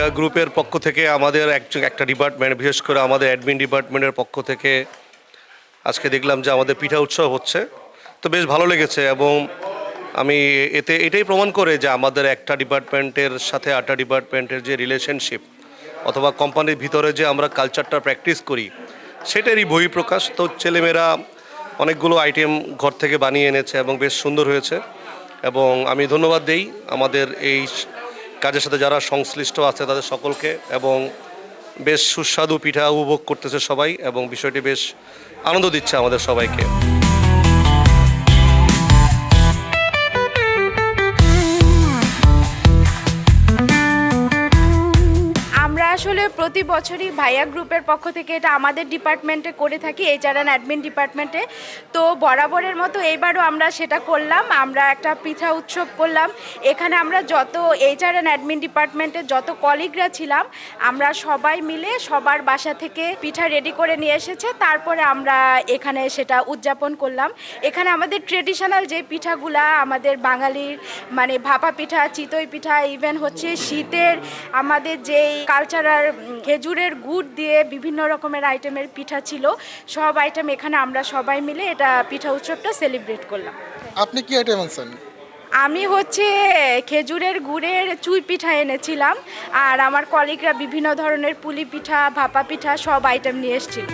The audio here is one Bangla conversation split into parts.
ভাইয়া গ্রুপের পক্ষ থেকে আমাদের একটা ডিপার্টমেন্ট, বিশেষ করে আমাদের অ্যাডমিন ডিপার্টমেন্টের পক্ষ থেকে আজকে দেখলাম যে আমাদের পিঠা উৎসব হচ্ছে, তো বেশ ভালো লেগেছে। এবং আমি এটাই প্রমাণ করে যে আমাদের একটা ডিপার্টমেন্টের সাথে আটটা ডিপার্টমেন্টের যে রিলেশনশিপ অথবা কোম্পানির ভিতরে যে আমরা কালচারটা প্র্যাকটিস করি সেটারই বহিঃপ্রকাশ। তো ছেলেমেয়েরা অনেকগুলো আইটেম ঘর থেকে বানিয়ে এনেছে এবং বেশ সুন্দর হয়েছে। এবং আমি ধন্যবাদ দেই আমাদের এই কাজের সাথে যারা সংশ্লিষ্ট আছে তাদের সকলকে। এবং বেশ সুস্বাদু পিঠা উপভোগ করতেছে সবাই এবং বিষয়টি বেশ আনন্দ দিচ্ছে আমাদের সবাইকে। আমরা আসলে প্রতি বছরই ভাইয়া গ্রুপের পক্ষ থেকে এটা আমাদের ডিপার্টমেন্টে করে থাকি, এইচআর অ্যান্ড অ্যাডমিন ডিপার্টমেন্টে। তো বরাবরের মতো এইবারও আমরা সেটা করলাম, আমরা একটা পিঠা উৎসব করলাম। এখানে আমরা যত এইচআর অ্যান্ড অ্যাডমিন ডিপার্টমেন্টের যত কলিগরা ছিলাম আমরা সবাই মিলে সবার বাসা থেকে পিঠা রেডি করে নিয়ে এসেছে, তারপরে আমরা এখানে সেটা উদযাপন করলাম। এখানে আমাদের ট্রেডিশনাল যে পিঠাগুলা আমাদের বাঙালির মানে ভাপা পিঠা, চিতই পিঠা, ইভেন হচ্ছে শীতের আমাদের যেই কালচারাল খেজুরের গুড় দিয়ে বিভিন্ন রকমের আইটেমের পিঠা ছিল, সব আইটেম এখানে আমরা সবাই মিলে এটা পিঠা উৎসবটা সেলিব্রেট করলাম। আপনি কি আইটেম আনছেন? আমি হচ্ছে খেজুরের গুড়ের চুই পিঠা এনেছিলাম, আর আমার কলিগরা বিভিন্ন ধরনের পুলি পিঠা, ভাপা পিঠা সব আইটেম নিয়ে এসেছিল।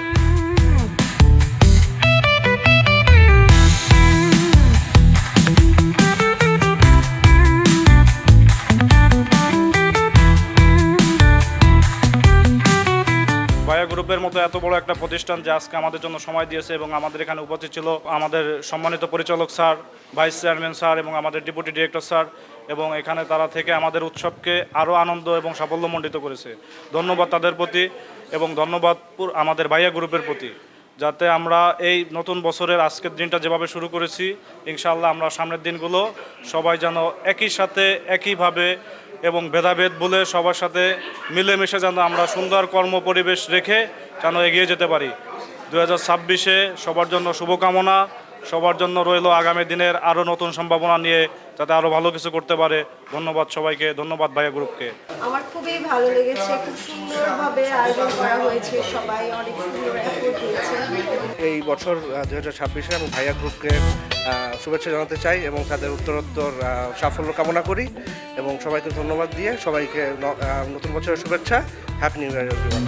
ভাইয়া গ্রুপের মতো এত বড় একটা প্রতিষ্ঠান যে আজকে আমাদের জন্য সময় দিয়েছে এবং আমাদের এখানে উপস্থিত ছিল আমাদের সম্মানিত পরিচালক স্যার, ভাইস চেয়ারম্যান স্যার এবং আমাদের ডেপুটি ডিরেক্টর স্যার, এবং এখানে তারা থেকে আমাদের উৎসবকে আরও আনন্দ এবং সাফল্যমণ্ডিত করেছে। ধন্যবাদ তাদের প্রতি এবং ধন্যবাদ আমাদের ভাইয়া গ্রুপের প্রতি, যাতে আমরা এই নতুন বছরের আজকের দিনটা যেভাবে শুরু করেছি ইনশাআল্লাহ আমরা সামনের দিনগুলো সবাই যেন একই সাথে একইভাবে এবং ভেদাভেদ বলে সবার সাথে মিলেমিশে যেন আমরা সুন্দর কর্ম পরিবেশ রেখে যেন এগিয়ে যেতে পারি। 2026-এ সবার জন্য শুভকামনা, সবার জন্য রইল আগামী দিনের আরও নতুন সম্ভাবনা নিয়ে যাতে আরও ভালো কিছু করতে পারে। ধন্যবাদ সবাইকে, ধন্যবাদ ভাইয়া গ্রুপকে। আমার খুবই ভালো লেগেছে, খুব সুন্দরভাবে আয়োজন করা হয়েছে, সবাই অনেক সুন্দর এফোর্ট দিয়েছে। এই বছর 2026-এ আমি ভাইয়া গ্রুপকে শুভেচ্ছা জানাতে চাই এবং তাদের উত্তরোত্তর সাফল্য কামনা করি এবং সবাইকে ধন্যবাদ দিয়ে সবাইকে নতুন বছরের শুভেচ্ছা। Happy new year everyone.